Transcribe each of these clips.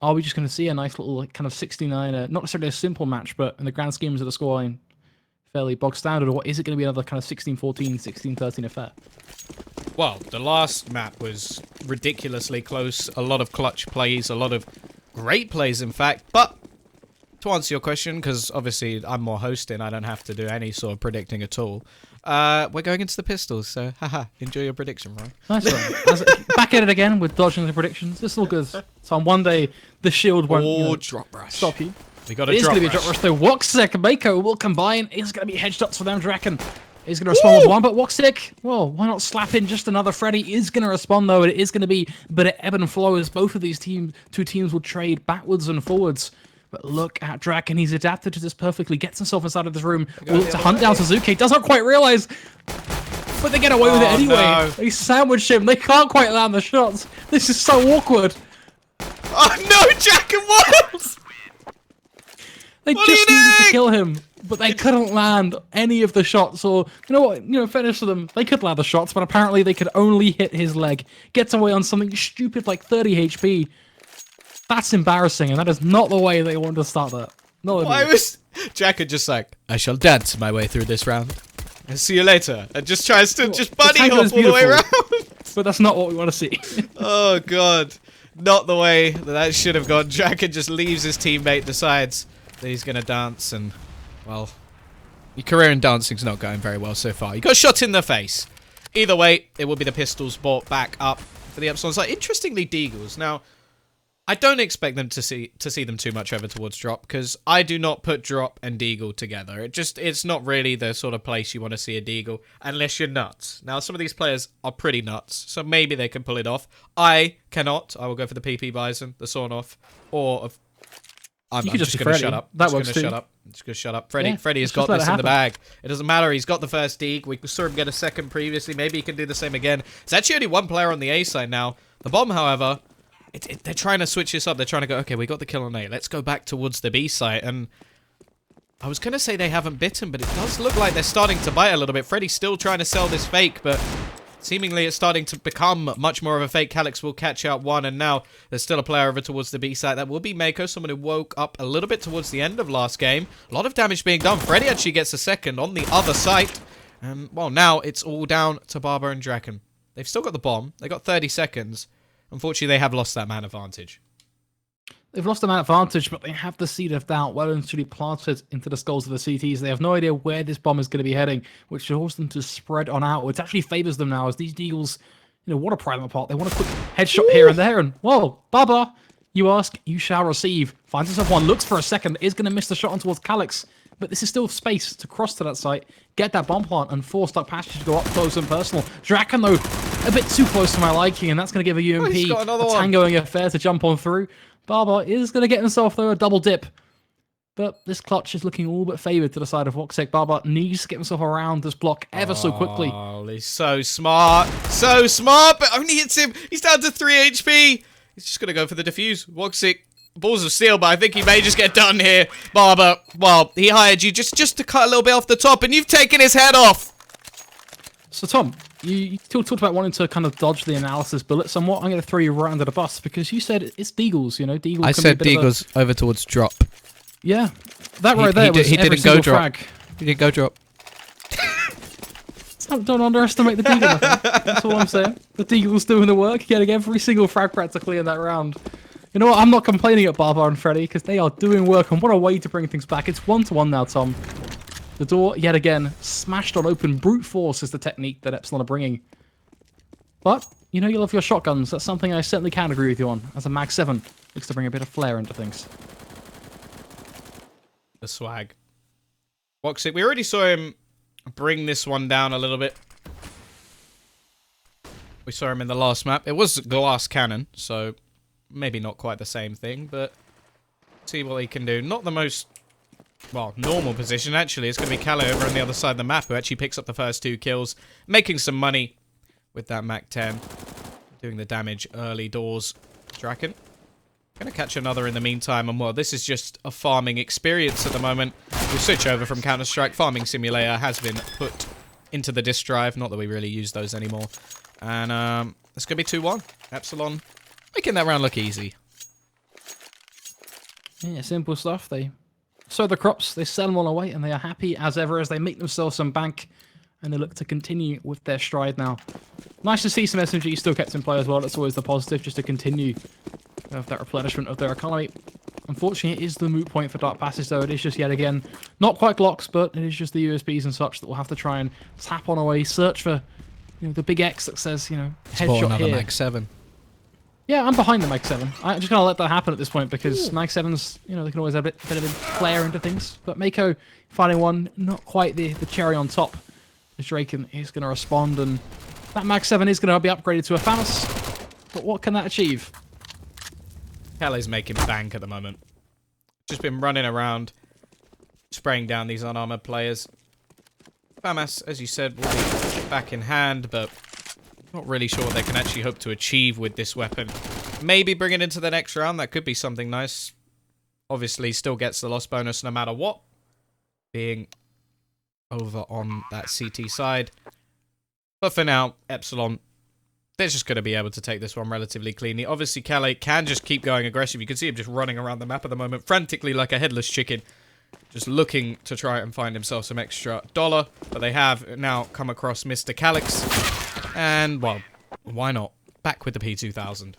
Are we just going to see a nice little like, kind of 69, not necessarily a simple match, but in the grand schemes of the scoreline, fairly bog standard, or is it going to be another kind of 16-14, 16-13 affair? Well, the last map was ridiculously close. A lot of clutch plays, a lot of great plays, in fact. But to answer your question, because obviously I'm more hosting, I don't have to do any sort of predicting at all. We're going into the pistols, so haha, enjoy your prediction, right? Nice one. Back at it again with dodging the predictions. This is all good. So on one day, the shield won't drop rush. stop you. We got a It is drop going to be a drop rush though. Woxic and Mako will combine. It's going to be headshots for them, Draken. He's going to respond with one, but Woxic, well, why not slap in just another Freddy? Is going to respond though, and it is going to be a bit of ebb and flow as both of these two teams will trade backwards and forwards. But look at Draken, he's adapted to this perfectly, gets himself inside of this room, will look to hunt down Suzuki, does not quite realize, but they get away with it anyway. No. They sandwich him, they can't quite land the shots. This is so awkward. Oh no, Jack and Wild! They just needed to kill him, but they couldn't land any of the shots, or, you know what, finish them. They could land the shots, but apparently they could only hit his leg. Gets away on something stupid like 30 HP. That's embarrassing, and that is not the way they wanted to start that. No, why was Jack just like, I shall dance my way through this round. And see you later. And just tries to just bunny hop all the way around. But that's not what we want to see. Oh god. Not the way that should have gone. Jack just leaves his teammate, decides that he's gonna dance, and well, your career in dancing's not going very well so far. You got shot in the face. Either way, it will be the pistols brought back up for the Epsilon side. Interestingly, Deagles. Now, I don't expect them to see them too much over towards drop, because I do not put drop and Deagle together. It's not really the sort of place you want to see a Deagle unless you're nuts. Now some of these players are pretty nuts, so maybe they can pull it off. I cannot. I will go for the PP Bison, the sawn off, or I'm just gonna shut up. That works too. I'm just gonna shut up. Freddy has got this in the bag. It doesn't matter. He's got the first Deag. We saw him get a second previously. Maybe he can do the same again. It's actually only one player on the A side now. The bomb, however. They're trying to switch this up. They're trying to go, okay, we got the kill on A. Let's go back towards the B site. And I was going to say they haven't bitten, but it does look like they're starting to bite a little bit. Freddy's still trying to sell this fake, but seemingly it's starting to become much more of a fake. Calyx will catch out one, and now there's still a player over towards the B site. That will be Mako, someone who woke up a little bit towards the end of last game. A lot of damage being done. Freddy actually gets a second on the other site. And, well, now it's all down to Barber and Draken. They've still got the bomb. They got 30 seconds. Unfortunately, they have lost that man advantage. They've lost the man advantage, but they have the seed of doubt well and truly planted into the skulls of the CTs. They have no idea where this bomb is going to be heading, which forces them to spread on out. It actually favors them now, as these Deagles, want to pry them apart. They want a quick headshot here and there, and whoa, Baba, you ask, you shall receive. Finds himself one, looks for a second, is going to miss the shot on towards Calyx, but this is still space to cross to that site, get that bomb plant, and force DarkPassage to go up close and personal. Draken, though, a bit too close to my liking, and that's going to give a UMP a tangoing affair to jump on through. Barber is going to get himself, though, a double dip. But this clutch is looking all but favoured to the side of Woxic. Barber needs to get himself around this block ever so quickly. Oh, he's so smart. So smart, but only hits him. He's down to 3 HP. He's just going to go for the defuse. Woxic, balls of steel, but I think he may just get done here. Barber, well, he hired you just to cut a little bit off the top, and you've taken his head off. So, Tom, you talked about wanting to kind of dodge the analysis bullet somewhat. I'm going to throw you right under the bus, because you said it's Deagles, Deagles. I said Deagles over towards drop. Yeah, that right there was he every didn't go drop. frag. He didn't go drop. Don't underestimate the Deagle. That's all I'm saying. The Deagle's doing the work, getting every single frag practically in that round. You know what? I'm not complaining at Barbar and Freddy, because they are doing work, and what a way to bring things back. It's 1-1 now, Tom. The door, yet again, smashed on open. Brute force is the technique that Epsilon are bringing. But, you love your shotguns. That's something I certainly can agree with you on. As a Mag 7 looks to bring a bit of flair into things. The swag. Woxic, we already saw him bring this one down a little bit. We saw him in the last map. It was glass cannon, so maybe not quite the same thing, but see what he can do. Not the most, well, normal position, actually. It's going to be Calais over on the other side of the map, who actually picks up the first 2 kills, making some money with that Mac 10, doing the damage early doors. Draken gonna catch another in the meantime, and well, this is just a farming experience at the moment. We switch over from Counter-Strike. Farming Simulator has been put into the disk drive. Not that we really use those anymore. And it's gonna be 2-1. Epsilon making that round look easy. Yeah, simple stuff. They sow the crops, they sell them all away, and they are happy as ever as they make themselves some bank, and they look to continue with their stride now. Nice to see some SMG still kept in play as well. That's always the positive, just to continue with that replenishment of their economy. Unfortunately, it is the moot point for DarkPassage, though. It is just yet again not quite Glocks, but it is just the USBs and such that we'll have to try and tap on away, search for the big X that says, headshot another here. Mag 7. Yeah, I'm behind the Mag 7. I'm just going to let that happen at this point because Mag 7s, they can always have a bit of a flare into things. But Mako finding one, not quite the cherry on top. As Draken is going to respond, and that Mag 7 is going to be upgraded to a Thanos. But what can that achieve? Kelly's making bank at the moment. Just been running around, spraying down these unarmored players. FAMAS, as you said, will be back in hand, but not really sure what they can actually hope to achieve with this weapon. Maybe bring it into the next round. That could be something nice. Obviously, still gets the loss bonus no matter what. Being over on that CT side. But for now, Epsilon, they're just going to be able to take this one relatively cleanly. Obviously, Calais can just keep going aggressive. You can see him just running around the map at the moment, frantically like a headless chicken. Just looking to try and find himself some extra dollar. But they have now come across Mr. Calix. And, well, why not? Back with the P2000.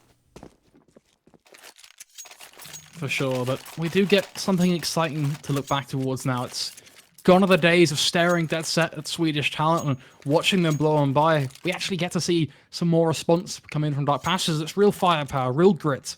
For sure, but we do get something exciting to look back towards now. It's gone are the days of staring dead set at Swedish talent and watching them blow on by. We actually get to see some more response come in from DarkPassage. It's real firepower, real grit.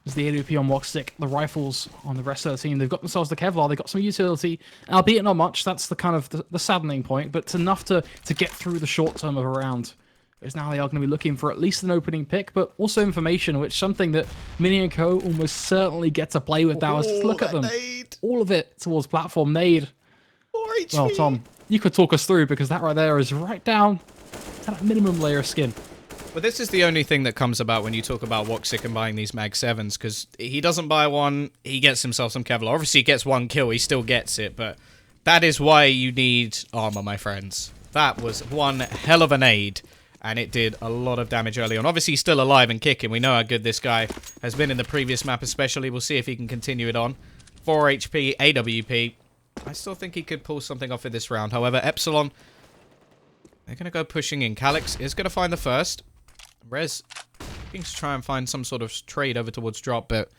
There's the AWP on Walk Stick, the rifles on the rest of the team. They've got themselves the Kevlar, they've got some utility, albeit not much. That's the kind of the saddening point, but it's enough to get through the short term of a round. Because now they are going to be looking for at least an opening pick, but also information, which is something that Mini and Co. almost certainly get to play with now. Just look at them. Nade. All of it towards platform nade. Well, Tom, you could talk us through, because that right there is right down to that minimum layer of skin. Well, this is the only thing that comes about when you talk about Woxic and buying these Mag 7s, because he doesn't buy one, he gets himself some Kevlar. Obviously, he gets one kill, he still gets it, but that is why you need armor, my friends. That was one hell of a nade, and it did a lot of damage early on. Obviously, he's still alive and kicking. We know how good this guy has been in the previous map especially. We'll see if he can continue it on. 4 HP, AWP. I still think he could pull something off in this round. However, Epsilon, they're going to go pushing in. Calix is going to find the first. Rez looking to try and find some sort of trade over towards drop, but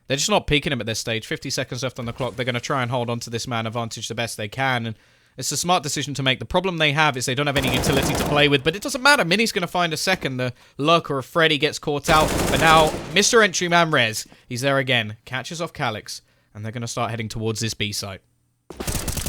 they're just not peeking him at this stage. 50 seconds left on the clock. They're going to try and hold on to this man advantage the best they can, and it's a smart decision to make. The problem they have is they don't have any utility to play with, but it doesn't matter. Mini's going to find a second. The lurker of Freddy gets caught out, but now Mr. Entryman Rez, he's there again, catches off Calix, and they're going to start heading towards this B site.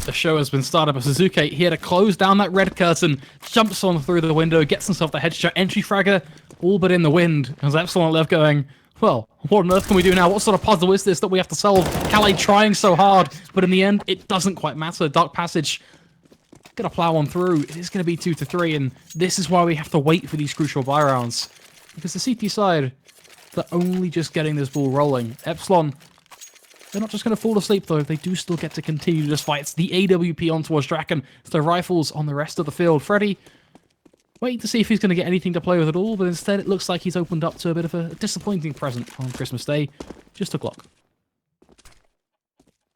The show has been started by Suzuki here to close down that red curtain, jumps on through the window, gets himself the headshot, entry fragger, all but in the wind. As Epsilon left going, well, what on earth can we do now? What sort of puzzle is this that we have to solve? Calais trying so hard, but in the end, it doesn't quite matter. DarkPassage gonna plow on through. It is gonna be 2-3, and this is why we have to wait for these crucial buy rounds. Because the CT side, they're only just getting this ball rolling. Epsilon, they're not just going to fall asleep, though. They do still get to continue this fight. It's the AWP on towards Draken. It's the rifles on the rest of the field. Freddy, waiting to see if he's going to get anything to play with at all, but instead it looks like he's opened up to a bit of a disappointing present on Christmas Day. Just a Glock.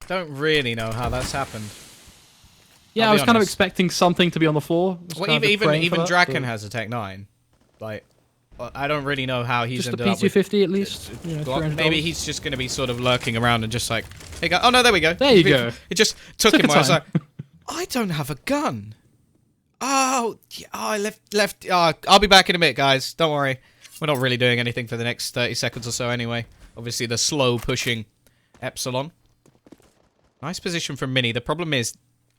Don't really know how that's happened. Yeah, I was kind of expecting something to be on the floor. Well, even Draken has a Tech 9. Like, I don't really know how he's ended up with... Just a P250 at least. Maybe he's just going to be sort of lurking around and just like... Hey, oh, no, there we go. There you go. It just took him while I was like, I don't have a gun. Oh, I left... I'll be back in a minute, guys. Don't worry. We're not really doing anything for the next 30 seconds or so anyway. Obviously, the slow pushing Epsilon. Nice position from Mini. The problem is,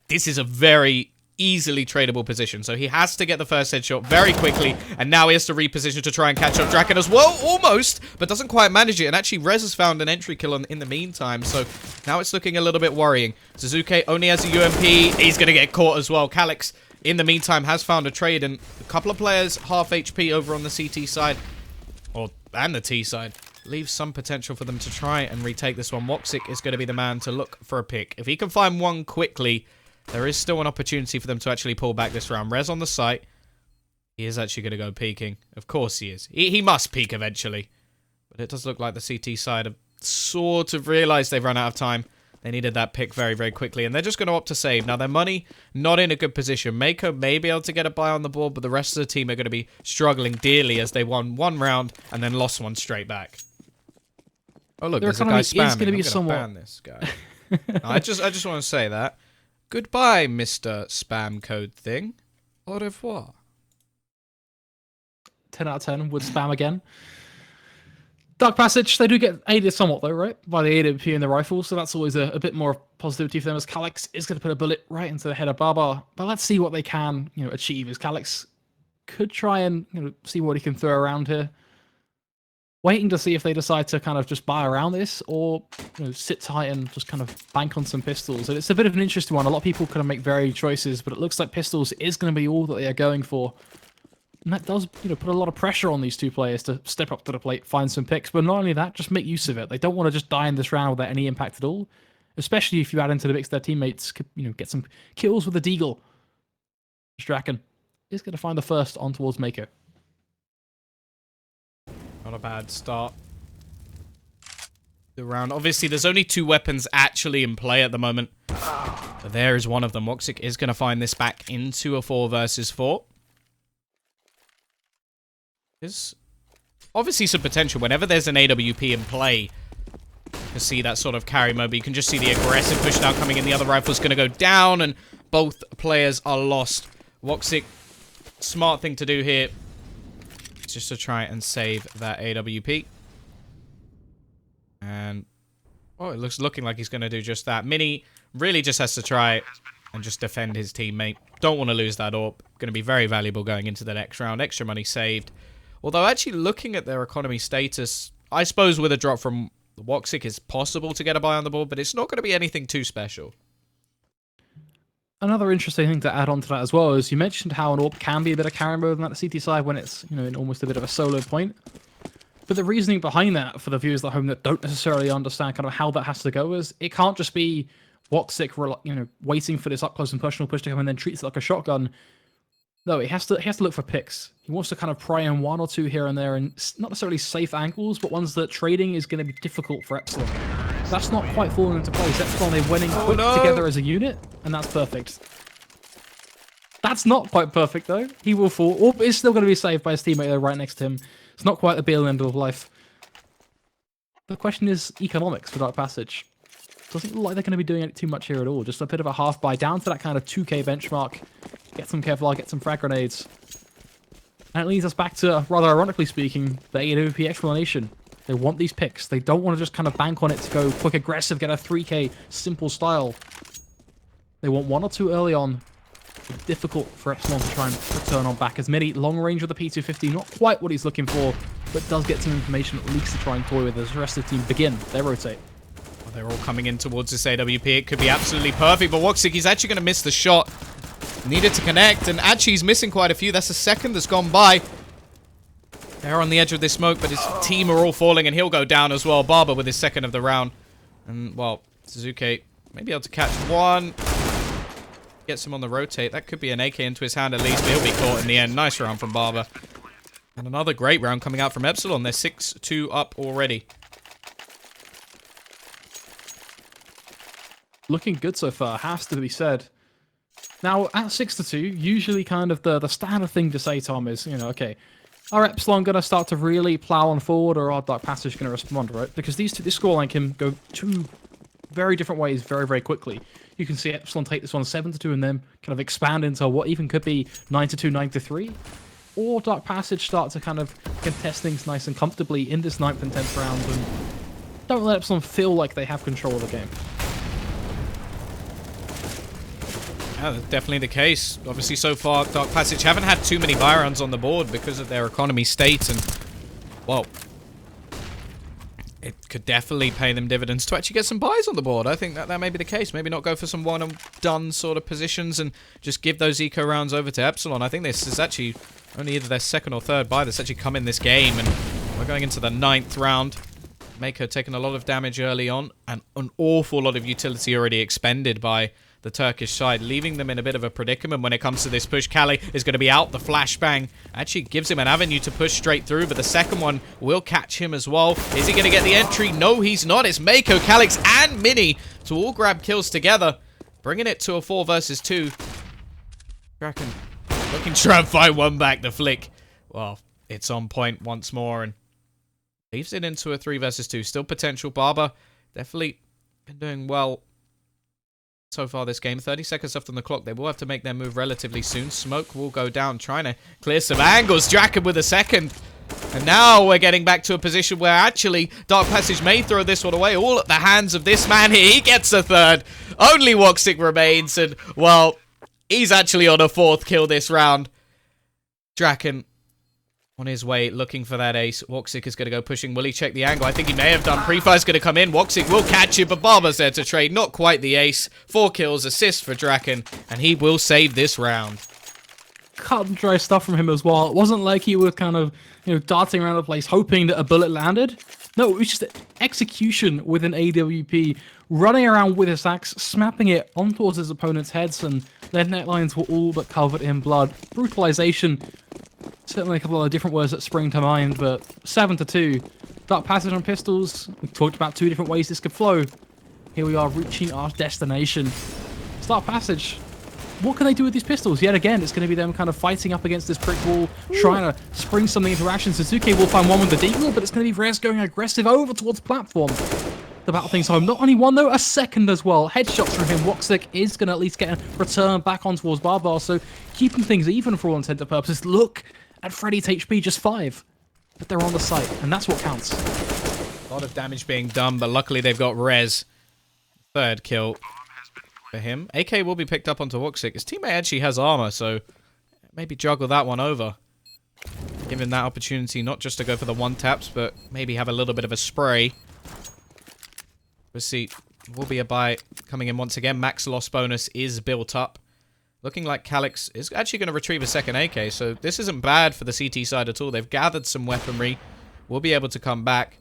this is a very easily tradable position, so he has to get the first headshot very quickly, and now he has to reposition to try and catch up Draken as well, almost, but doesn't quite manage it, and actually Rez has found an entry kill in the meantime, so now it's looking a little bit worrying. Suzuki only has a UMP, he's going to get caught as well. Calix, in the meantime, has found a trade, and a couple of players half HP over on the CT side, and the T side, leaves some potential for them to try and retake this one. Woxic is going to be the man to look for a pick. If he can find one quickly, there is still an opportunity for them to actually pull back this round. Rez on the site. He is actually going to go peeking. Of course he is. He must peek eventually. But it does look like the CT side are sort of realized they've run out of time. They needed that pick very, very quickly, and they're just going to opt to save. Now, their money, not in a good position. Mako may be able to get a buy on the board, but the rest of the team are going to be struggling dearly as they won one round and then lost one straight back. Oh, look, there's a guy spamming. I'm going to ban this guy. I just want to say that. Goodbye, Mr. Spam Code Thing. Au revoir. 10 out of 10 would spam again. DarkPassage, they do get aided somewhat, though, right? By the AWP and the rifle, so that's always a bit more positivity for them, as Calyx is going to put a bullet right into the head of Barbar. But let's see what they can, achieve, as Calyx could try and, see what he can throw around here. Waiting to see if they decide to kind of just buy around this, or sit tight and just kind of bank on some pistols. And it's a bit of an interesting one. A lot of people kind of make varied choices, but it looks like pistols is going to be all that they are going for. And that does, put a lot of pressure on these two players to step up to the plate, find some picks. But not only that, just make use of it. They don't want to just die in this round without any impact at all. Especially if you add into the mix their teammates could, get some kills with the Deagle. Draken is going to find the first on towards Mako. Not a bad start. The round. Obviously, there's only 2 weapons actually in play at the moment. But there is one of them. Woxic is going to find this back into a 4 versus 4. There's obviously some potential. Whenever there's an AWP in play, to see that sort of carry mode, but you can just see the aggressive push down coming in. The other rifle's going to go down, and both players are lost. Woxic, smart thing to do here, just to try and save that AWP. And, oh, it looking like he's going to do just that. Mini really just has to try and just defend his teammate. Don't want to lose that AWP. Going to be very valuable going into the next round. Extra money saved. Although, actually, looking at their economy status, I suppose with a drop from Woxic, it's possible to get a buy on the board, but it's not going to be anything too special. Another interesting thing to add on to that as well is you mentioned how an AWP can be a bit of carry mode on that CT side when it's, in almost a bit of a solo point. But the reasoning behind that, for the viewers at home that don't necessarily understand kind of how that has to go, is it can't just be Woxic, waiting for this up close and personal push to come and then treats it like a shotgun. No, he has to look for picks. He wants to kind of pry in 1 or 2 here and there, and not necessarily safe angles, but ones that trading is going to be difficult for Epsilon. That's not quite falling into place. Epsilon, they went in quick together as a unit, and that's perfect. That's not quite perfect, though. He will fall. Orb is still going to be saved by his teammate, though, right next to him. It's not quite the be-all and end-all of life. The question is economics for DarkPassage. Doesn't look like they're going to be doing too much here at all. Just a bit of a half buy down to that kind of 2k benchmark. Get some Kevlar, get some frag grenades. And it leads us back to, rather ironically speaking, the AWP explanation. They want these picks. They don't want to just kind of bank on it to go quick aggressive, get a 3k simple style. They want 1 or 2 early on. It's difficult for Epsilon to try and return on back. As many long range with the P250, not quite what he's looking for, but does get some information at least to try and toy with as the rest of the team begin their rotate. Well, they're all coming in towards this AWP. It could be absolutely perfect, but Woxic, he's actually going to miss the shot. Needed to connect, and actually he's missing quite a few. That's a second that's gone by. They're on the edge of this smoke, but his team are all falling, and he'll go down as well. Barber with his second of the round. And, well, Suzuki may be able to catch one. Gets him on the rotate. That could be an AK into his hand at least, but he'll be caught in the end. Nice round from Barber. And another great round coming out from Epsilon. They're 6-2 up already. Looking good so far, has to be said. Now, at 6-2, usually kind of the standard thing to say, Tom, is, okay, are Epsilon going to start to really plow on forward, or are DarkPassage going to respond, right? Because this scoreline can go 2 very different ways very, very quickly. You can see Epsilon take this one 7-2 and then kind of expand into what even could be 9-2, 9-3. Or DarkPassage start to kind of contest things nice and comfortably in this 9th and 10th round and don't let Epsilon feel like they have control of the game. Yeah, that's definitely the case. Obviously, so far, DarkPassage haven't had too many buy rounds on the board because of their economy state, and, well, it could definitely pay them dividends to actually get some buys on the board. I think that may be the case. Maybe not go for some one-and-done sort of positions and just give those eco rounds over to Epsilon. I think this is actually only either their 2nd or 3rd buy that's actually come in this game, and we're going into the 9th round. Mako taking a lot of damage early on, and an awful lot of utility already expended by the Turkish side, leaving them in a bit of a predicament when it comes to this push. Kale is going to be out. The flashbang actually gives him an avenue to push straight through, but the second one will catch him as well. Is he going to get the entry? No, he's not. It's Mako, Calix, and Mini to all grab kills together, bringing it to a 4 versus 2. Draken looking to try and find one back. The flick, well, it's on point once more and leaves it into a 3 versus 2. Still potential. Barber definitely been doing well so far this game. 30 seconds left on the clock. They will have to make their move relatively soon. Smoke will go down, trying to clear some angles. Draken with a second. And now we're getting back to a position where actually DarkPassage may throw this one away. All at the hands of this man here. He gets a third. Only Woxic remains. And, well, he's actually on a 4th kill this round. Draken on his way, looking for that ace. Woxic is going to go pushing. Will he check the angle? I think he may have done. Pre-fire's going to come in. Woxic will catch it, but Barber's there to trade. Not quite the ace. 4 kills, assist for Draken, and he will save this round. Cut and dry stuff from him as well. It wasn't like he was kind of, darting around the place hoping that a bullet landed. No, it was just execution with an AWP, running around with his axe, snapping it on towards his opponent's heads, and their necklines were all but covered in blood. Brutalization. Certainly a couple of different words that spring to mind, but 7-2. DarkPassage on pistols. We've talked about 2 different ways this could flow. Here we are reaching our destination. DarkPassage. What can they do with these pistols? Yet again, it's going to be them kind of fighting up against this brick wall, trying to spring something into action. Suzuki will find one with the deagle, but it's going to be Rez going aggressive over towards the platform. The battle thing's home. Not only one, though, a second as well. Headshots from him. Woxic is going to at least get a return back on towards Barbar, so keeping things even for all intents and purposes. Look at Freddy's HP, just 5. But they're on the site, and that's what counts. A lot of damage being done, but luckily they've got Rez. 3rd kill for him. AK will be picked up onto Woxic. His teammate actually has armor, so maybe juggle that one over. Give him that opportunity not just to go for the 1-taps, but maybe have a little bit of a spray. We'll see. Will be a buy coming in once again. Max loss bonus is built up. Looking like Calix is actually going to retrieve a second AK, so this isn't bad for the CT side at all. They've gathered some weaponry. We'll be able to come back.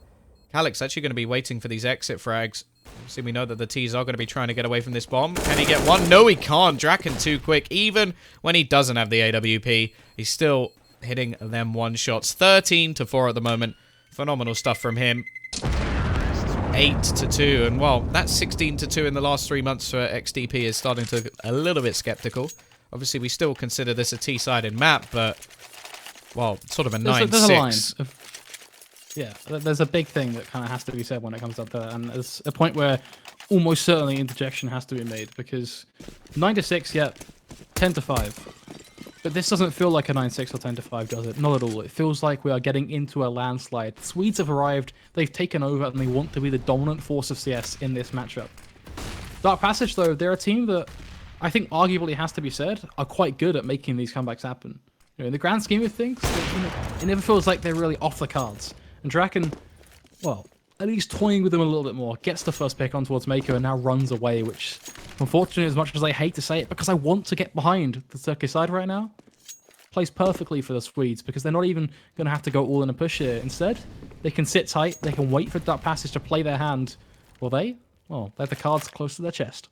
Calix actually going to be waiting for these exit frags. See, we know that the T's are going to be trying to get away from this bomb. Can he get one? No, he can't. Draken too quick. Even when he doesn't have the AWP, he's still hitting them 1-shots. 13-4 at the moment. Phenomenal stuff from him. 8-2, and well, that's 16-2 in the last 3 months for XDP is starting to look a little bit skeptical. Obviously, we still consider this a T-sided map, but, well, sort of a 9-6. Yeah, there's a big thing that kind of has to be said when it comes up to that, and there's a point where almost certainly interjection has to be made, because 9-6, yeah, 10-5. But this doesn't feel like a 9-6 or 10-5, does it? Not at all. It feels like we are getting into a landslide. The Swedes have arrived, they've taken over, and they want to be the dominant force of CS in this matchup. DarkPassage, though, they're a team that I think arguably has to be said are quite good at making these comebacks happen. In the grand scheme of things, it never feels like they're really off the cards. And Draken, well, at least toying with them a little bit more, gets the first pick on towards Mako and now runs away, which, unfortunately, as much as I hate to say it, because I want to get behind the Turkish side right now, plays perfectly for the Swedes, because they're not even going to have to go all in and push here. Instead, they can sit tight, they can wait for DarkPassage to play their hand. Will they? Well, they have the cards close to their chest.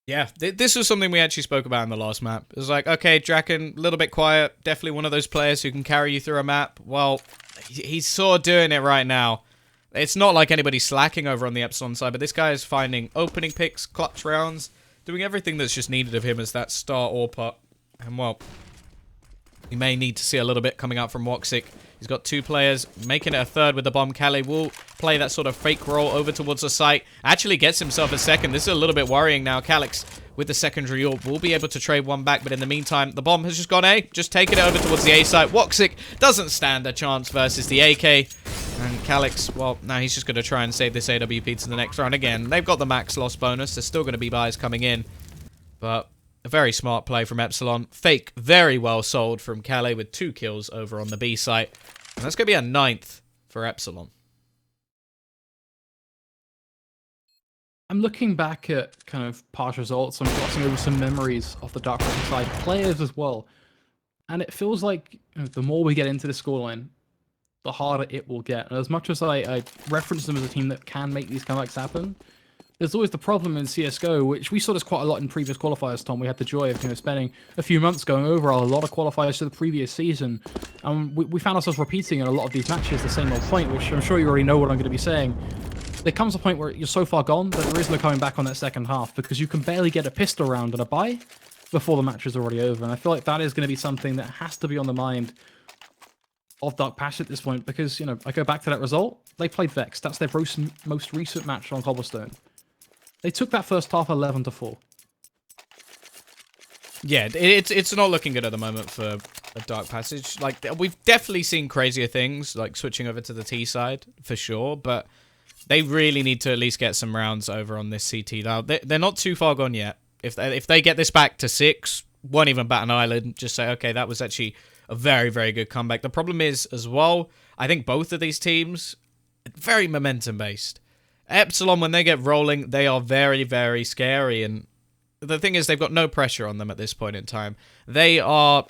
Yeah, this was something we actually spoke about in the last map. It was like, okay, Draken, a little bit quiet, definitely one of those players who can carry you through a map. Well, he's sort of doing it right now. It's not like anybody's slacking over on the Epsilon side, but this guy is finding opening picks, clutch rounds, doing everything that's just needed of him as that star AWP. And, well, you may need to see a little bit coming out from Woxic. He's got 2 players, making it a third with the bomb. Kale will play that sort of fake roll over towards the site. Actually gets himself a second. This is a little bit worrying now. Calix with the secondary AWP will be able to trade one back, but in the meantime, the bomb has just gone A. Just taking it over towards the A site. Woxic doesn't stand a chance versus the AK. And Calix, well, now he's just going to try and save this AWP to the next round again. They've got the max loss bonus. There's still going to be buys coming in. But a very smart play from Epsilon. Fake, very well sold from Kale with 2 kills over on the B site. And that's going to be a 9th for Epsilon. I'm looking back at kind of past results. I'm glossing over some memories of the DarkPassage side, players as well. And it feels like the more we get into the scoreline, the harder it will get. And as much as I reference them as a team that can make these comebacks happen, there's always the problem in CSGO, which we saw this quite a lot in previous qualifiers, Tom. We had the joy of spending a few months going over a lot of qualifiers to the previous season. And we found ourselves repeating in a lot of these matches the same old point, which I'm sure you already know what I'm going to be saying. There comes a point where you're so far gone that there is no coming back on that second half, because you can barely get a pistol round and a buy before the match is already over. And I feel like that is going to be something that has to be on the mind of DarkPassage at this point, because, I go back to that result. They played Vex. That's their most recent match on Cobblestone. They took that first half 11-4. Yeah, it's not looking good at the moment for a DarkPassage. Like, we've definitely seen crazier things, like switching over to the T side, for sure, but they really need to at least get some rounds over on this CT. Now, they're not too far gone yet. If they get this back to 6, won't even bat an eyelid, just say, okay, that was actually a very, very good comeback. The problem is, as well, I think both of these teams, very momentum-based. Epsilon, when they get rolling, they are very, very scary, and the thing is, they've got no pressure on them at this point in time. They are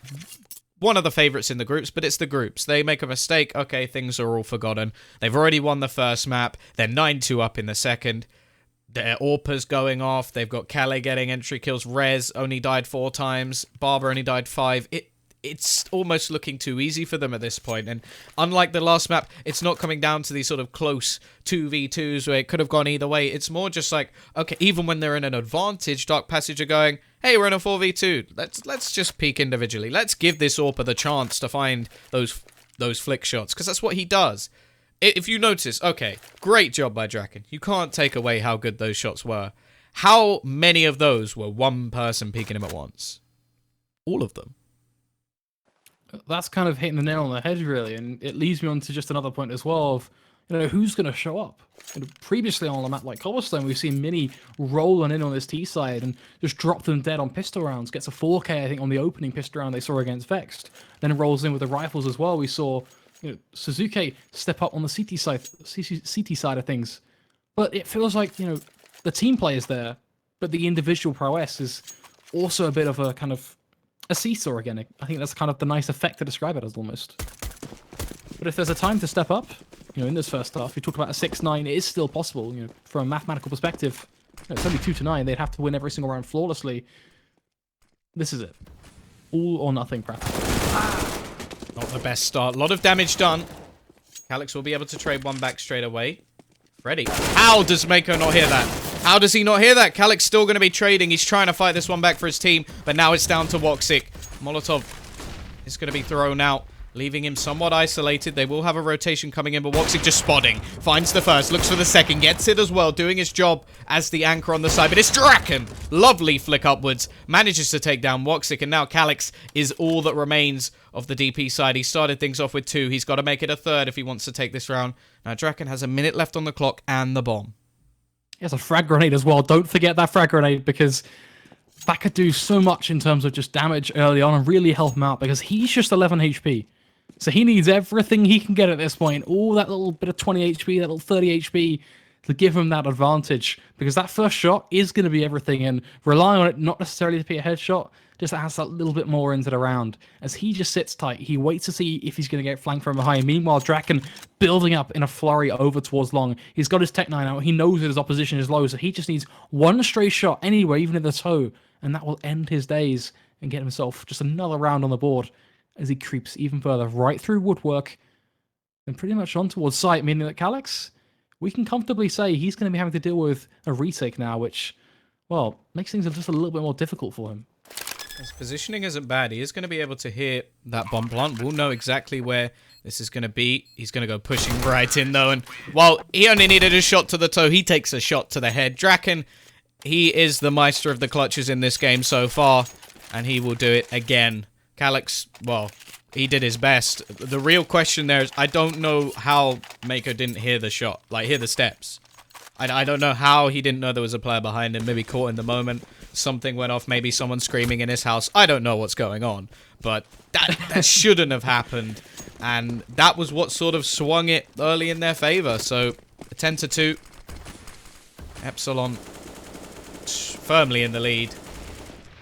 one of the favorites in the groups, but it's the groups. They make a mistake, okay, things are all forgotten. They've already won the first map. They're 9-2 up in the second. Their AWP's going off. They've got Calais getting entry kills. Rez only died 4 times. Barber only died 5. It's almost looking too easy for them at this point. And unlike the last map, it's not coming down to these sort of close 2v2s where it could have gone either way. It's more just like, okay, even when they're in an advantage, DarkPassage are going, hey, we're in a 4v2. Let's just peek individually. Let's give this AWP the chance to find those flick shots, because that's what he does. If you notice, okay, great job by Draken. You can't take away how good those shots were. How many of those were one person peeking him at once? All of them. That's kind of hitting the nail on the head, really, and it leads me on to just another point as well of, who's going to show up? Previously on a map like Cobblestone, we've seen Mini rolling in on this T side and just drop them dead on pistol rounds. Gets a 4K, I think, on the opening pistol round they saw against Vexed. Then rolls in with the rifles as well. We saw Suzuki step up on the CT side of things. But it feels like, the team play is there, but the individual prowess is also a bit of a kind of a seesaw again. I think that's kind of the nice effect to describe it as, almost. But if there's a time to step up, in this first half, we talk about a 6-9, it is still possible, from a mathematical perspective. It's only 2-9, they'd have to win every single round flawlessly. This is it. All or nothing, practically. Not the best start. A lot of damage done. Calix will be able to trade one back straight away. Ready. How does Mako not hear that? How does he not hear that? Calix still going to be trading. He's trying to fight this one back for his team, but now it's down to Woxic. Molotov is going to be thrown out, leaving him somewhat isolated. They will have a rotation coming in, but Woxic just spotting. Finds the first, looks for the second, gets it as well, doing his job as the anchor on the side. But it's Draken. Lovely flick upwards. Manages to take down Woxic, and now Calix is all that remains of the DP side. He started things off with 2. He's got to make it a 3rd if he wants to take this round. Now Draken has a minute left on the clock and the bomb. He has a frag grenade as well. Don't forget that frag grenade, because that could do so much in terms of just damage early on and really help him out, because he's just 11 HP. So he needs everything he can get at this point. All that little bit of 20 HP, that little 30 HP to give him that advantage, because that first shot is going to be everything, and relying on it not necessarily to be a headshot, just adds that little bit more into the round. As he just sits tight, he waits to see if he's going to get flanked from behind. Meanwhile, Draken building up in a flurry over towards long. He's got his Tech 9 out. He knows that his opposition is low, so he just needs one stray shot anywhere, even in the toe, and that will end his days and get himself just another round on the board as he creeps even further right through woodwork and pretty much on towards site, meaning that Calix, we can comfortably say he's going to be having to deal with a retake now, which, well, makes things just a little bit more difficult for him. His positioning isn't bad. He is going to be able to hear that bomb plant. We'll know exactly where this is going to be. He's going to go pushing right in, though. And while he only needed a shot to the toe, he takes a shot to the head. Draken, he is the meister of the clutches in this game so far, and he will do it again. Calix, well, he did his best. The real question there is, I don't know how Mako didn't hear the shot, like hear the steps. I don't know how he didn't know there was a player behind him, maybe caught in the moment. Something went off, maybe someone screaming in his house. I don't know what's going on, but that shouldn't have happened. And that was what sort of swung it early in their favor. So, 10-2. Epsilon firmly in the lead.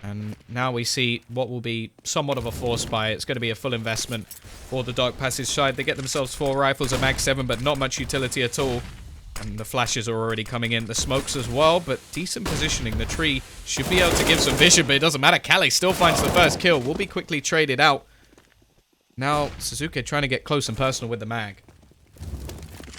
And now we see what will be somewhat of a force buy. It's going to be a full investment for the DarkPassage side. They get themselves 4 rifles, a Mag 7, but not much utility at all. And the flashes are already coming in. The smokes as well, but decent positioning. The tree should be able to give some vision, but it doesn't matter. Callie still finds the first kill. Will be quickly traded out. Now, Suzuki trying to get close and personal with the mag.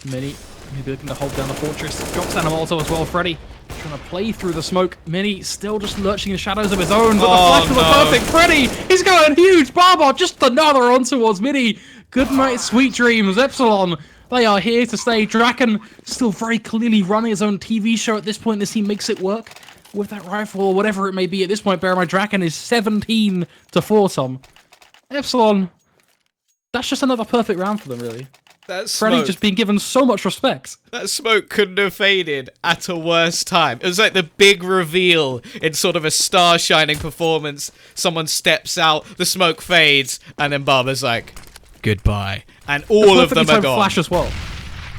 Mini, maybe looking to hold down the fortress. Drops down a Molotov as well. Freddy trying to play through the smoke. Mini still just lurching in shadows of his own, but the flash was perfect. Freddy, he's going huge. Barbar, just another on towards Mini. Good night, sweet dreams. Epsilon, they are here to stay. Draken still very clearly running his own TV show at this point as he makes it work with that rifle or whatever it may be. At this point, bear in mind, Draken is 17 to 4, Tom. Epsilon, that's just another perfect round for them, really. Freddy just being given so much respect. That smoke couldn't have faded at a worse time. It was like the big reveal in sort of a star shining performance. Someone steps out, the smoke fades, and then Barber's like, goodbye. And all of them are gone. Flash as well.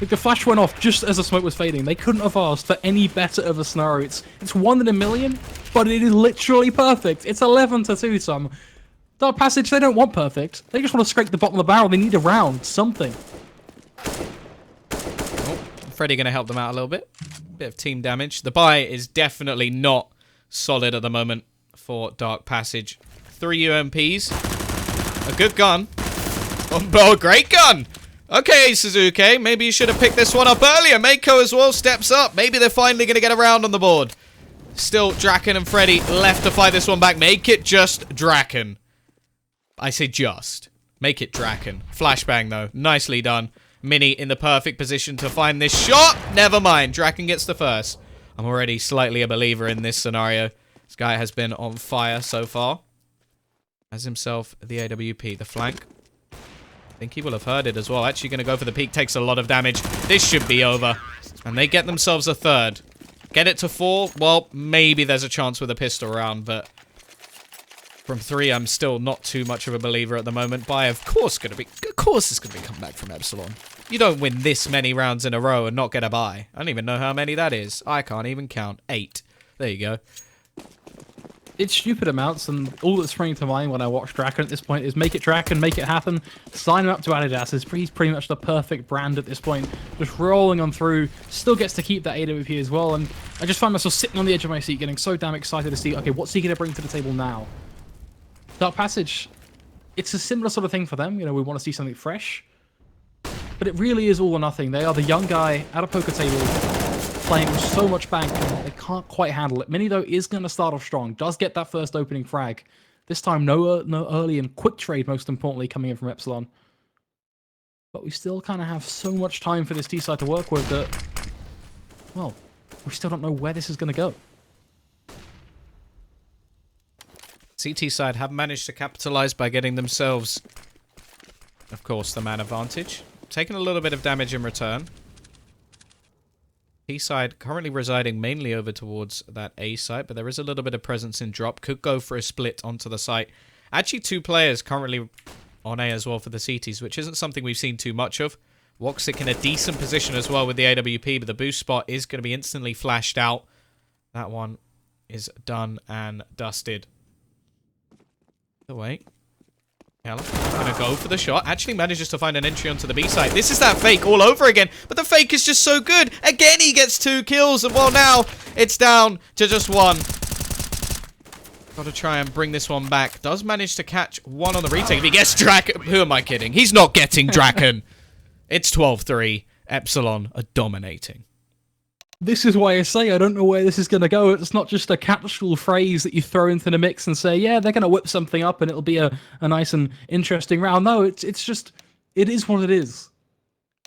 Like the flash went off just as the smoke was fading. They couldn't have asked for any better of a scenario. It's 1 in a million, but it is literally perfect. It's 11 to 2, Tom. DarkPassage, they don't want perfect. They just want to scrape the bottom of the barrel. They need a round, something. Oh, Freddy going to help them out a little bit. Bit of team damage. The buy is definitely not solid at the moment for DarkPassage. 3 UMPs. A good gun. Oh, a great gun. Okay, Suzuki. Maybe you should have picked this one up earlier. Mako as well steps up. Maybe they're finally going to get a round on the board. Still, Draken and Freddy left to fight this one back. Make it just Draken. I say just. Make it Draken. Flashbang, though. Nicely done. Mini in the perfect position to find this shot. Never mind. Draken gets the first. I'm already slightly a believer in this scenario. This guy has been on fire so far. Has himself the AWP. The flank. I think he will have heard it as well. Actually going to go for the peak. Takes a lot of damage. This should be over. And they get themselves a third. Get it to 4. Well, maybe there's a chance with a pistol round, but from 3, I'm still not too much of a believer at the moment. Buy, of course, it's going to be come back from Epsilon. You don't win this many rounds in a row and not get a buy. I don't even know how many that is. I can't even count. 8. There you go. It's stupid amounts, and all that's springing to mind when I watch Draken at this point is make it Draken, make it happen. Sign him up to Adidas. He's pretty much the perfect brand at this point. Just rolling on through. Still gets to keep that AWP as well, and I just find myself sitting on the edge of my seat getting so damn excited to see, okay, what's he going to bring to the table now? DarkPassage, it's a similar sort of thing for them. You know, we want to see something fresh. But it really is all or nothing. They are the young guy at a poker table playing with so much bank, and they can't quite handle it. Mini, though, is going to start off strong. Does get that first opening frag. This time, no early and quick trade, most importantly, coming in from Epsilon. But we still kind of have so much time for this T-side to work with that, well, we still don't know where this is going to go. CT side have managed to capitalize by getting themselves, of course, the man advantage. Taking a little bit of damage in return. T side currently residing mainly over towards that A site, but there is a little bit of presence in drop. Could go for a split onto the site. Actually, 2 players currently on A as well for the CTs, which isn't something we've seen too much of. Woxic in a decent position as well with the AWP, but the boost spot is going to be instantly flashed out. That one is done and dusted. Wait. Going to go for the shot. Actually manages to find an entry onto the B side. This is that fake all over again. But the fake is just so good. Again, he gets 2 kills. And well, now it's down to just 1. Got to try and bring this one back. Does manage to catch 1 on the retake. If he gets Draken. Who am I kidding? He's not getting Draken. It's 12-3. Epsilon are dominating. This is why I say I don't know where this is going to go. It's not just a casual phrase that you throw into the mix and say, yeah, they're going to whip something up and it'll be a nice and interesting round. No, it's just, it is what it is.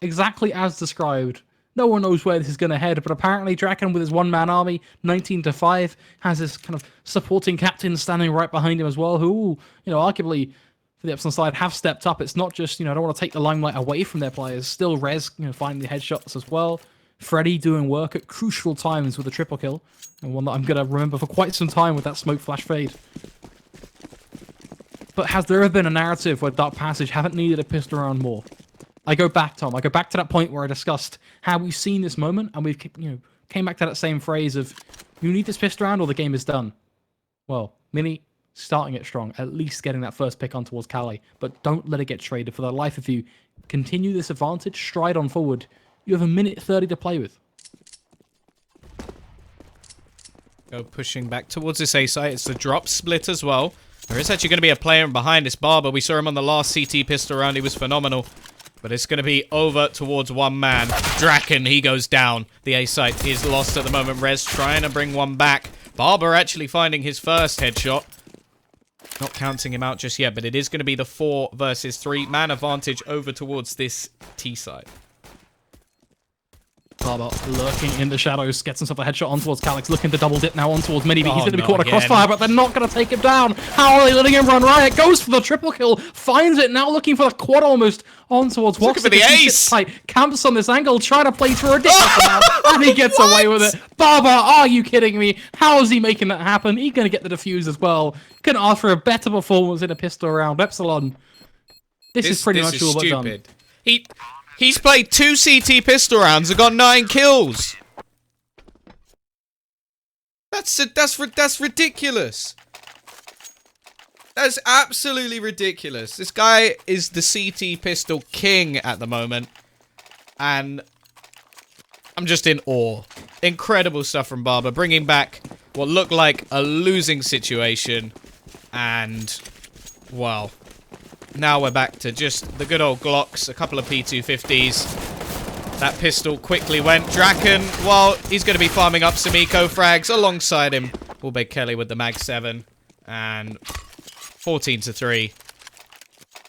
Exactly as described. No one knows where this is going to head, but apparently Draken with his one-man army, 19-5, has this kind of supporting captain standing right behind him as well, who, you know, arguably for the Epsilon side have stepped up. It's not just, you know, I don't want to take the limelight away from their players. Still Rez, you know, finding the headshots as well. Freddy doing work at crucial times with a triple kill, and one that I'm going to remember for quite some time with that smoke flash fade. But has there ever been a narrative where DarkPassage haven't needed a pistol round more? I go back, Tom. I go back to that point where I discussed how we've seen this moment, and we've, you know, came back to that same phrase of, you need this pistol round or the game is done. Well, Mini starting it strong, at least getting that first pick on towards Callie, but don't let it get traded. For the life of you, continue this advantage, stride on forward. You have 1:30 to play with. Go pushing back towards this A site. It's the drop split as well. There is actually going to be a player behind this Barber. We saw him on the last CT pistol round. He was phenomenal. But it's going to be over towards one man. Draken, he goes down. The A site is lost at the moment. Rez trying to bring one back. Barber actually finding his first headshot. Not counting him out just yet, but it is going to be the 4 versus 3 man advantage over towards this T side. Barber lurking in the shadows, gets himself a headshot on towards Calyx, looking to double dip now on towards Mini B. He's going to be caught in a crossfire, but they're not going to take him down. How are they letting him run riot? Goes for the triple kill, finds it, now looking for the quad almost on towards Woxic. Looking for the ace! Tight, camps on this angle, trying to play through a ridiculous and he gets away with it. Barber, are you kidding me? How is he making that happen? He's going to get the defuse as well. Couldn't ask for a better performance in a pistol round. Epsilon, this is pretty much all but done. He's played 2 CT pistol rounds and got 9 kills. That's ridiculous. That's absolutely ridiculous. This guy is the CT pistol king at the moment. And I'm just in awe. Incredible stuff from Barber. Bringing back what looked like a losing situation. And, well, now we're back to just the good old Glocks, a couple of P250s. That pistol quickly went. Draken, well, he's going to be farming up some eco frags alongside him. Big Kelly with the Mag 7. And 14-3.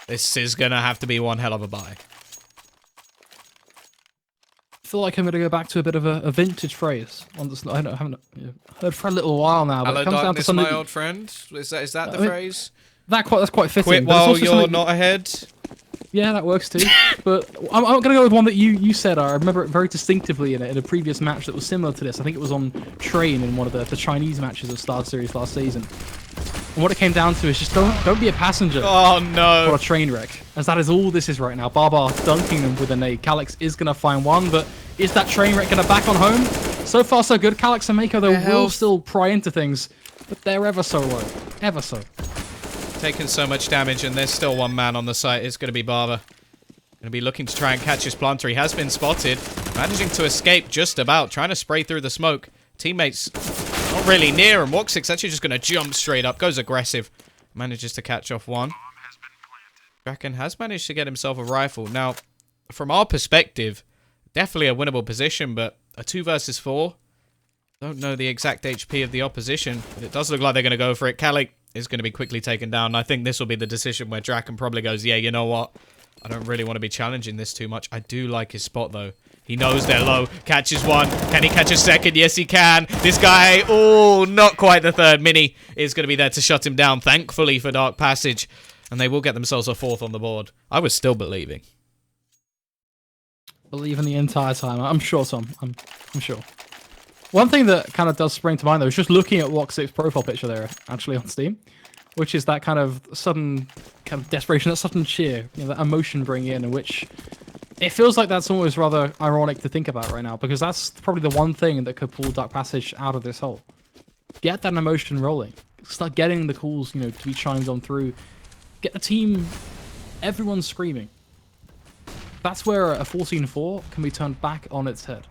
This is going to have to be one hell of a buy. I feel like I'm going to go back to a bit of a vintage phrase. I haven't heard for a little while now. But Hello, it comes darkness, down to my old friend. Is that the phrase? That's quite fitting. Quit while you're not ahead. Yeah, that works too. But I'm going to go with one that you said. I remember it very distinctively in a previous match that was similar to this. I think it was on Train in one of the Chinese matches of StarSeries last season. And what it came down to is just don't be a passenger. Oh no! Or a train wreck, as that is all this is right now. Barbar dunking them with a nade. Calyx is going to find one, but is that train wreck going to back on home? So far so good. Calyx and Mako, they will still pry into things, but they're ever so low. Ever so. Taking so much damage, and there's still one man on the site. It's going to be Barber. Going to be looking to try and catch his planter. He has been spotted. Managing to escape just about. Trying to spray through the smoke. Teammates not really near him. Woxic's actually just going to jump straight up. Goes aggressive. Manages to catch off one. Draken has managed to get himself a rifle. Now, from our perspective, definitely a winnable position, but a 2 versus 4. Don't know the exact HP of the opposition, but it does look like they're going to go for it. Kalik is going to be quickly taken down. I think this will be the decision where Draken probably goes, yeah, you know what? I don't really want to be challenging this too much. I do like his spot, though. He knows they're low. Catches one. Can he catch a second? Yes, he can. This guy, oh, not quite the third. Mini is going to be there to shut him down, thankfully for DarkPassage. And they will get themselves a 4th on the board. I was still believing. Believing the entire time. I'm sure, Tom. I'm sure. One thing that kind of does spring to mind, though, is just looking at Woxic's profile picture there, actually, on Steam. Which is that kind of sudden kind of desperation, that sudden cheer, you know, that emotion bringing in which it feels like that's almost rather ironic to think about right now, because that's probably the one thing that could pull DarkPassage out of this hole. Get that emotion rolling. Start getting the calls, you know, to be chimed on through. Get the team, everyone screaming. That's where a 14-4 can be turned back on its head.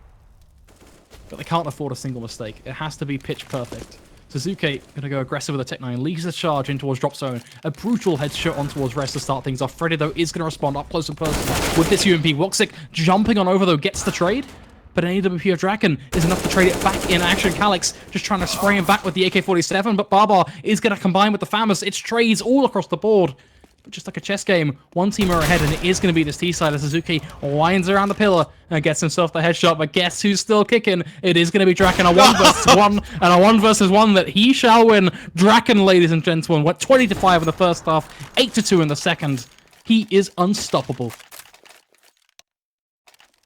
But they can't afford a single mistake. It has to be pitch perfect. Suzuki going to go aggressive with a Tech 9, leads the charge in towards drop zone. A brutal headshot on towards Rest to start things off. Freddy, though, is going to respond up close and personal with this UMP. Woxic jumping on over, though, gets the trade. But an AWP of Draken is enough to trade it back in action. Calyx just trying to spray him back with the AK-47, but Barbar is going to combine with the Famous. It's trades all across the board. But just like a chess game, one team are ahead, and it is going to be this T-side as Suzuki winds around the pillar and gets himself the headshot. But guess who's still kicking? It is going to be Draken, a 1 versus 1, and a 1 versus 1 that he shall win. Draken, ladies and gentlemen, went 20-5 in the first half, 8-2 in the second. He is unstoppable.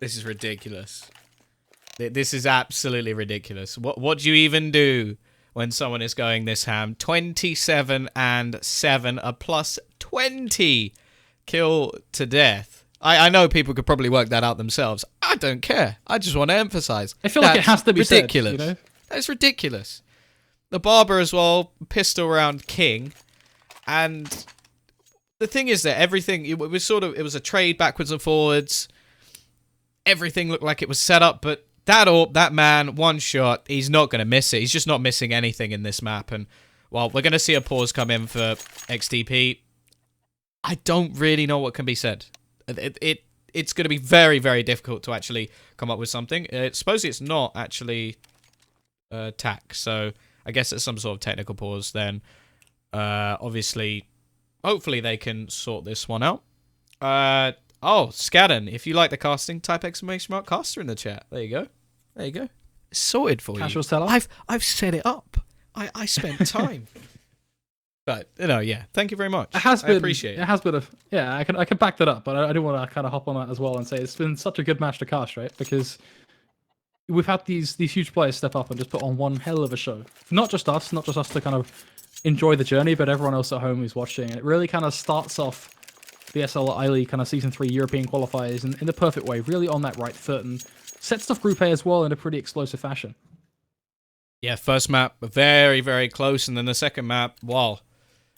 This is ridiculous. This is absolutely ridiculous. What do you even do when someone is going this ham? 27-7, a plus 20 kill to death. I know people could probably work that out themselves. I don't care. I just want to emphasize. I feel like it has to be ridiculous. Said, you know? That's ridiculous. The Barber as well, pistol round king. And the thing is that everything, it was a trade backwards and forwards. Everything looked like it was set up, but That orb, that man, one shot, he's not going to miss it. He's just not missing anything in this map. And, well, we're going to see a pause come in for XDP. I don't really know what can be said. It's going to be very, very difficult to actually come up with something. Supposedly it's not actually tack, so I guess it's some sort of technical pause then. Obviously, hopefully they can sort this one out. Oh, Scadden, if you like the casting, type exclamation mark caster in the chat. There you go. There you go. It's sorted for Casual you. seller. I've set it up. I spent time. But, you know, yeah, thank you very much. I appreciate it. It has been I can back that up, but I do want to kind of hop on that as well and say it's been such a good match to cast, right? Because we've had these huge players step up and just put on one hell of a show. Not just us to kind of enjoy the journey, but everyone else at home who's watching. And it really kind of starts off the SL League kind of Season 3 European qualifiers in the perfect way, really on that right foot, and sets off Group A as well in a pretty explosive fashion. Yeah, first map, very, very close, and then the second map, wow.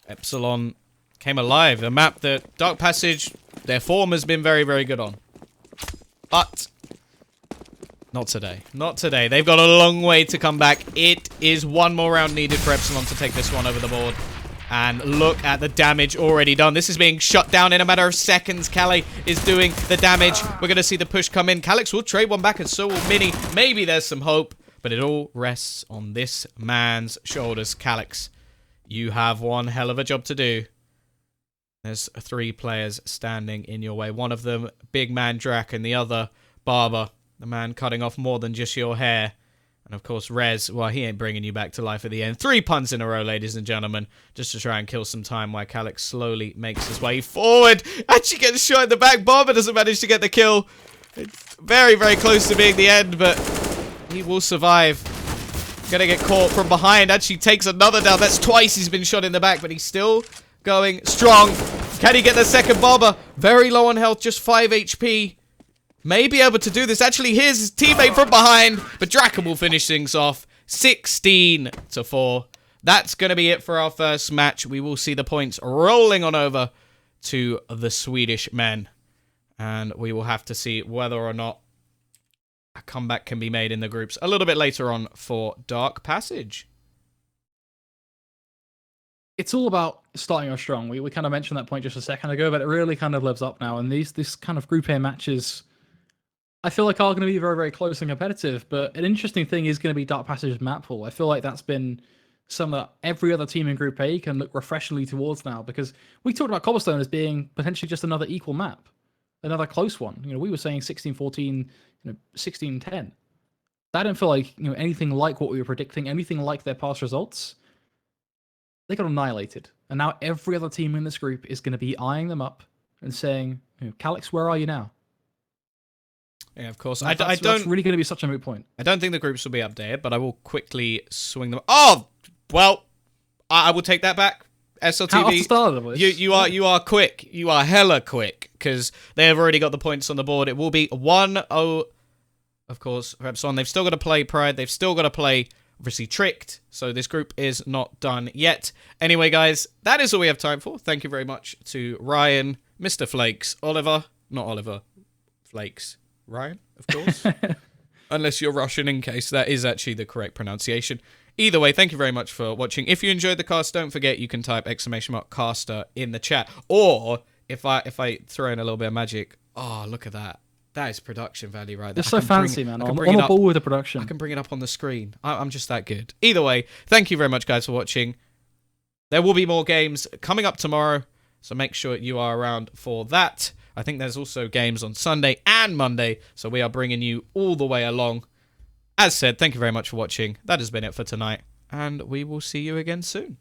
Epsilon came alive. A map that DarkPassage, their form has been very, very good on. But not today. Not today. They've got a long way to come back. It is one more round needed for Epsilon to take this one over the board. And look at the damage already done. This is being shut down in a matter of seconds. Kale is doing the damage. We're going to see the push come in. Calyx will trade one back and so will Mini. Maybe there's some hope. But it all rests on this man's shoulders. Calyx, you have one hell of a job to do. There's 3 players standing in your way. One of them, Big Man Drac, and the other, Barber. The man cutting off more than just your hair. And of course, Rez, well, he ain't bringing you back to life at the end. 3 puns in a row, ladies and gentlemen, just to try and kill some time while Calyx slowly makes his way forward. Actually gets shot in the back. Barber doesn't manage to get the kill. It's very, very close to being the end, but he will survive. Gonna get caught from behind. Actually takes another down. That's twice he's been shot in the back, but he's still going strong. Can he get the second Barber? Very low on health, just 5 HP. May be able to do this. Actually, here's his teammate from behind, but Draken will finish things off. 16-4. That's going to be it for our first match. We will see the points rolling on over to the Swedish men. And we will have to see whether or not a comeback can be made in the groups a little bit later on for DarkPassage. It's all about starting off strong. We kind of mentioned that point just a second ago, but it really kind of lives up now. And this kind of Group A matches, I feel like are going to be very, very close and competitive. But an interesting thing is going to be DarkPassage's map pool. I feel like that's been something that every other team in Group A can look refreshingly towards now, because we talked about Cobblestone as being potentially just another equal map, another close one. You know, we were saying 16-14, 16-10. That didn't feel like anything like what we were predicting, anything like their past results. They got annihilated, and now every other team in this group is going to be eyeing them up and saying, "Calyx, where are you now?" Yeah, of course. That's really going to be such a moot point. I don't think the groups will be updated, but I will quickly swing them. Oh, well, I will take that back. SLTV, you are quick. You are hella quick, because they have already got the points on the board. It will be 1-0, of course, for Epsilon. They've still got to play Pride. They've still got to play, obviously, Tricked. So this group is not done yet. Anyway, guys, that is all we have time for. Thank you very much to Ryan, Mr. Flakes, Oliver, not Oliver, Flakes, Ryan, of course. Unless you're Russian, in case that is actually the correct pronunciation. Either way, thank you very much for watching. If you enjoyed the cast, don't forget you can type !caster in the chat. Or if I throw in a little bit of magic, oh, look at that. That is production value right there. It's so fancy, man. I'm on the ball with the production. I can bring it up on the screen. I'm just that good. Either way, thank you very much, guys, for watching. There will be more games coming up tomorrow, so make sure you are around for that. I think there's also games on Sunday and Monday, so we are bringing you all the way along. As said, thank you very much for watching. That has been it for tonight, and we will see you again soon.